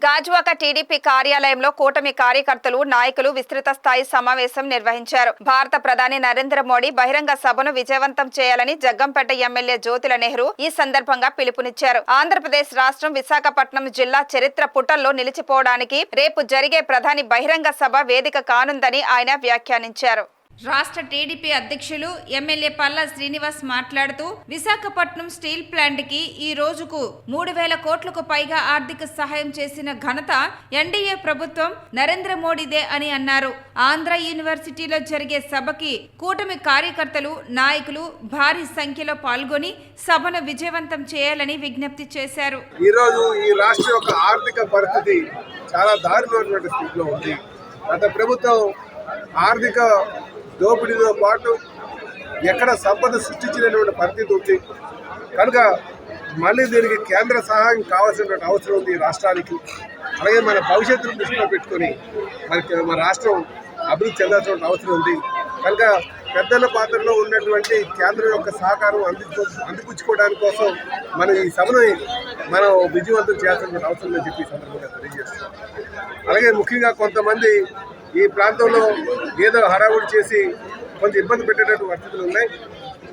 Gajuwaka TDP కార్యాలయంలో కూటమి కార్యకర్తలు నాయకులు విస్తృత స్థాయి సమావేశం నిర్వహించారు. భారత ప్రధాని నరేంద్ర మోడీ బహిరంగ సభను విజయవంతం చేయాలని జగ్గంపేట ఎమ్మెల్యే జ్యోతుల నెహ్రూ ఈ సందర్భంగా పిలుపునిచ్చారు. ఆంధ్రప్రదేశ్ రాష్ట్రం విశాఖపట్నం జిల్లా చరిత్ర పుటల్లో నిలిచిపోవడానికి రేపు జరిగే ప్రధాని బహిరంగ సభ వేదిక కానుందని ఆయన వ్యాఖ్యానించారు. రాష్ట్ర టీడీపీ అధ్యక్షులు ఎమ్మెల్యే పల్లా శ్రీనివాస్ మాట్లాడుతూ విశాఖపట్నం స్టీల్ ప్లాంట్ కి ఈ రోజుకు 3,000 కోట్లకు పైగా ఆర్థిక సహాయం చేసిన ఘనత ఎన్డీఏ ప్రభుత్వం నరేంద్ర మోడీదే అని అన్నారు. ఆంధ్ర యూనివర్సిటీలో జరిగే సభకి కూటమి కార్యకర్తలు నాయకులు భారీ సంఖ్యలో పాల్గొని సభను విజయవంతం చేయాలని విజ్ఞప్తి చేశారు. ఈ రోజు ఈ రాష్ట్ర యొక్క ఆర్థిక పరిస్థితి చాలా దారుణమైనటువంటి స్థితిలో ఉంది. గత ప్రభుత్వం ఆర్థిక దోపిడీతో పాటు ఎక్కడ సంపద సృష్టించినటువంటి పరిస్థితి ఉంది కనుక మళ్ళీ దీనికి కేంద్ర సహాయం కావాల్సినటువంటి అవసరం ఉంది రాష్ట్రానికి. అలాగే మన భవిష్యత్తును దృష్టిలో పెట్టుకొని మన రాష్ట్రం అభివృద్ధి చెందాల్సిన అవసరం ఉంది కనుక పెద్దల పాత్రలో ఉన్నటువంటి కేంద్రం యొక్క సహకారం అందిపుచ్చుకోవడానికి కోసం మనం ఈ సభను మనం విజయవంతం చేయాల్సిన అవసరం ఉందని చెప్పి సందర్భంగా తెలియజేస్తున్నాం. అలాగే ముఖ్యంగా కొంతమంది ఈ ప్రాంతంలో ఏదో హడావుడి చేసి కొంచెం ఇబ్బంది పెట్టేటటువంటి పరిస్థితులు ఉన్నాయి.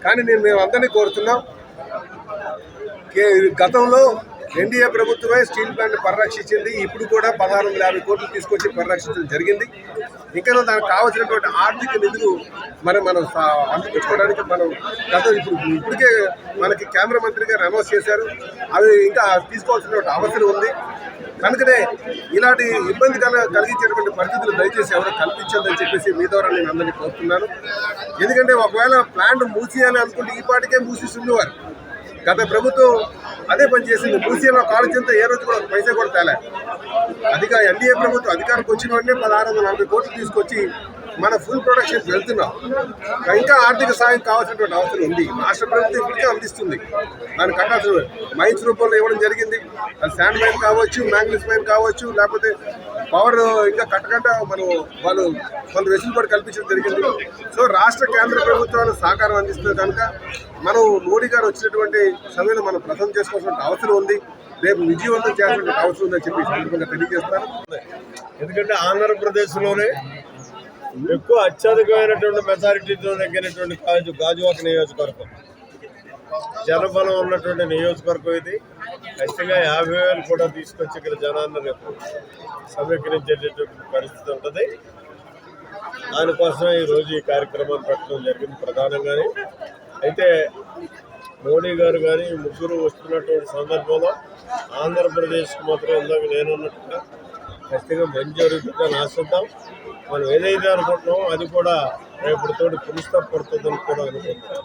కానీ మేము అందరినీ కోరుతున్నాం, గతంలో ఎన్డీఏ ప్రభుత్వమే స్టీల్ ప్లాంట్ పరిరక్షించింది. ఇప్పుడు కూడా 1,650 కోట్లు తీసుకొచ్చి పరిరక్షించడం జరిగింది. ఇంకా దానికి కావాల్సినటువంటి ఆర్థిక నిధులు మనం అందిపుచ్చుకోవడానికి ఇప్పటికే మనకి కేంద్ర మంత్రి గారు అనౌన్స్ చేశారు. అవి ఇంకా తీసుకోవాల్సినటువంటి అవసరం ఉంది. కనుకనే ఇలాంటి ఇబ్బంది కలిగించేటువంటి పరిస్థితులు దయచేసి ఎవరో కల్పించదని చెప్పేసి మీ ద్వారా నేను అందరినీ కోరుతున్నాను. ఎందుకంటే ఒకవేళ ప్లాంట్ మూసేయాలి అనుకుంటే ఈ పాటికే మూసేసి ఉండేవారు. గత ప్రభుత్వం అదే పని చేసింది. మూసేయాల కాలుచేంత ఏ రోజు కూడా పైసా కూడా తేలే. ఎన్డీఏ ప్రభుత్వం అధికారంకి వచ్చిన వెంటనే 1,640 కోట్లు తీసుకొచ్చి మన ఫుల్ ప్రొడక్షన్ వెళ్తున్నాం. ఇంకా ఆర్థిక సాయం కావాల్సినటువంటి అవసరం ఉంది. రాష్ట్ర ప్రభుత్వం ఇప్పటికే అందిస్తుంది. దాన్ని కట్టాల్సిన మైన్స్ రూపంలో ఇవ్వడం జరిగింది. అది శాండ్ మైన్ కావచ్చు, మ్యాంగనీస్ మైన్ కావచ్చు, లేకపోతే పవర్ ఇంకా కట్టకుండా వాళ్ళు కొంత వెసులుబాటు కల్పించడం జరిగింది. సో రాష్ట్ర కేంద్ర ప్రభుత్వాలు సహకారం అందిస్తుంది కనుక మనం మోడీ గారు వచ్చినటువంటి సమయంలో మనం ప్రథం చేసుకోవాల్సిన అవసరం ఉంది. రేపు విజయవంతం చేయాల్సిన అవసరం ఉందని చెప్పి సందర్భంగా తెలియజేస్తాను. ఎందుకంటే ఆంధ్రప్రదేశ్లోనే ఎక్కువ అత్యధికమైనటువంటి మెజారిటీతో నెగ్గినటువంటి గాజువాక నియోజకవర్గం, జనబలం ఉన్నటువంటి నియోజకవర్గం ఇది. ఖచ్చితంగా 50,000 కూడా తీసుకొచ్చి ఇక్కడ జనాన్ని రేపు సమీకరించేటటువంటి పరిస్థితి ఉంటుంది. దానికోసం ఈరోజు ఈ కార్యక్రమాన్ని పెట్టడం జరిగింది ప్రధానంగానే. అయితే మోడీ గారు కానీ ముగ్గురు వస్తున్నటువంటి సందర్భంలో ఆంధ్రప్రదేశ్కి మాత్రం ఇందాక నేనున్నట్టుగా ఖచ్చితంగా మంచి జరుగుతుందని ఆశిద్దాం. మనం ఏదైతే అనుకుంటున్నామో అది కూడా రేపటితోటి పురుష పడుతుందని కూడా అనుకుంటున్నాం.